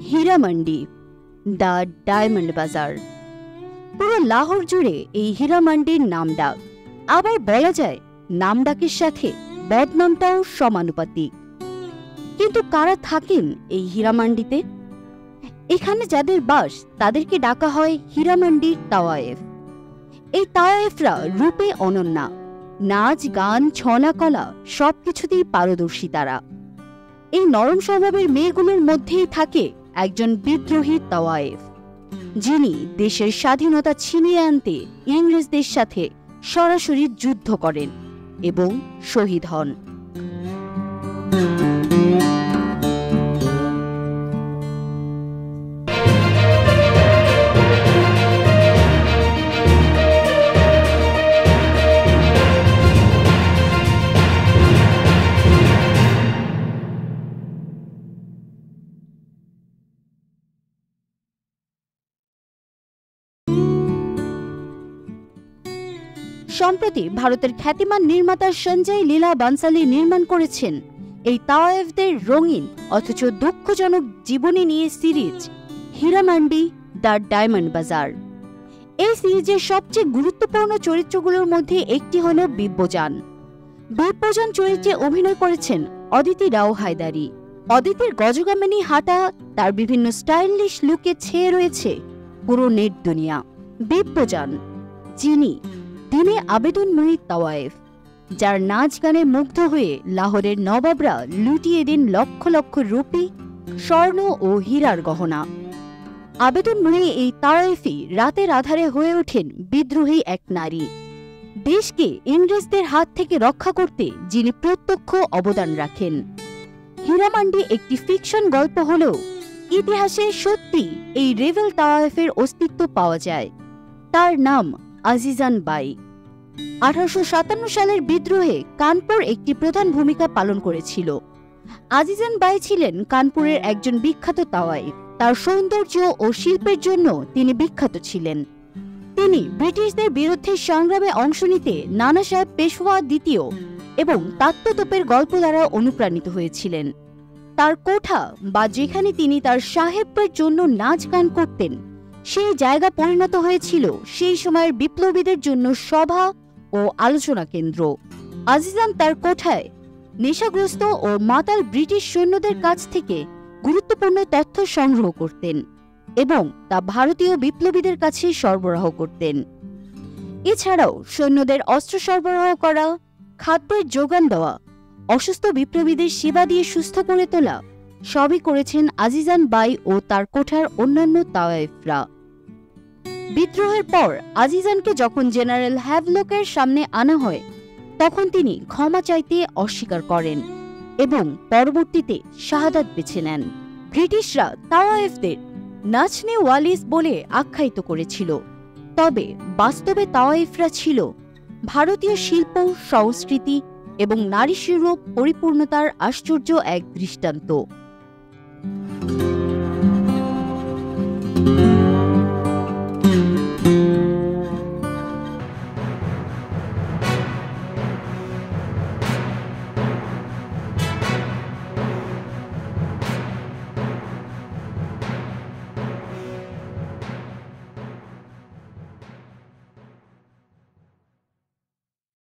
Heeramandi the diamond বাজার। পুরো লাহোর জুড়ে এই হীরামান্ডির নাম ডাক, আবার বলা যায় নাম ডাকের সাথে বদনামটাও সমানুপাতিক। কিন্তু কারা থাকেন এই হীরামান্ডিতে? এখানে যাদের বাস তাদেরকে ডাকা হয় হীরামান্ডির তাওয়ায়েফ। এই তাওয়ায়েফরা রূপে অনন্যা, নাচ গান ছলা কলা সবকিছুতেই পারদর্শী তারা। এই নরম স্বভাবের মেয়েগুলোর মধ্যেই থাকে একজন বিদ্রোহী তাওয়ায়েফ, যিনি দেশের স্বাধীনতা ছিনিয়ে আনতে ইংরেজদের সাথে সরাসরি যুদ্ধ করেন এবং শহীদ হন। সম্প্রতি ভারতের খ্যাতিমান নির্মাতা সঞ্জয় লীলা বানসালি নির্মাণ করেছেন এই তাওয়ায়েফদের রঙিন অথচ দুঃখজনক জীবনী নিয়ে সিরিজ হীরামান্ডি দ্য ডায়মন্ড বাজার। এই সিরিজের সবচেয়ে গুরুত্বপূর্ণ চরিত্রগুলোর মধ্যে একটি হল বিব্বজান। বিব্বজান চরিত্রে অভিনয় করেছেন অদিতি রাও হায়দারি। অদিতির গজগামিনী হাঁটা, তার বিভিন্ন স্টাইলিশ লুকে ছেয়ে রয়েছে পুরো নেট দুনিয়া। বিব্বজান, যিনি দিনে আবেদনময়ী তাওয়ায়েফ, যার নাচ গানে মুগ্ধ হয়ে লাহোরের নবাবরা লুটিয়ে দিন লক্ষ লক্ষ রুপি, স্বর্ণ ও হীরার গহনা। আবেদনময়ী এই তাওয়ায়েফই রাতের আধারে হয়ে ওঠেন বিদ্রোহী এক নারী, দেশকে ইংরেজদের হাত থেকে রক্ষা করতে যিনি প্রত্যক্ষ অবদান রাখেন। হীরামান্ডি একটি ফিকশন গল্প হলেও ইতিহাসে সত্যি এই রেবেল তাওয়ায়েফের অস্তিত্ব পাওয়া যায়। তার নাম আজিজান বাই। 1857 সালের বিদ্রোহে কানপুর একটি প্রধান ভূমিকা পালন করেছিল। আজিজান বাই ছিলেন কানপুরের একজন বিখ্যাত তাওয়ায়েফ। তার সৌন্দর্য ও শিল্পের জন্য তিনি বিখ্যাত ছিলেন। তিনি ব্রিটিশদের বিরুদ্ধে সংগ্রামে অংশ নিতে নানা সাহেব পেশওয়া দ্বিতীয় এবং তাত্ত্বতোপের গল্প দ্বারা অনুপ্রাণিত হয়েছিলেন। তার কোঠা বা যেখানে তিনি তার সাহেবের জন্য নাচ গান করতেন, সেই জায়গা পরিণত হয়েছিল সেই সময়ের বিপ্লবীদের জন্য সভা ও আলোচনা কেন্দ্র। আজিজান তার কোঠায় নেশাগ্রস্ত ও মাতাল ব্রিটিশ সৈন্যদের কাছ থেকে গুরুত্বপূর্ণ তথ্য সংগ্রহ করতেন এবং তা ভারতীয় বিপ্লবীদের কাছে সরবরাহ করতেন। এছাড়াও সৈন্যদের অস্ত্র সরবরাহ করা, খাদ্যের যোগান দেওয়া, অসুস্থ বিপ্লবীদের সেবা দিয়ে সুস্থ করে তোলা সবই করেছেন আজিজান বাই ও তার কোঠার অন্যান্য তাওয়ায়েফরা। বিদ্রোহের পর আজিজানকে যখন জেনারেল হ্যাভলকের সামনে আনা হয়, তখন তিনি ক্ষমা চাইতে অস্বীকার করেন এবং পরবর্তীতে শাহাদাত বেছে নেন। ব্রিটিশরা তাওয়ায়েফদের নাচনে ওয়ালিস বলে আখ্যায়িত করেছিল, তবে বাস্তবে তাওয়ায়েফরা ছিল ভারতীয় শিল্প, সংস্কৃতি এবং নারী শিল্প পরিপূর্ণতার আশ্চর্য এক দৃষ্টান্ত।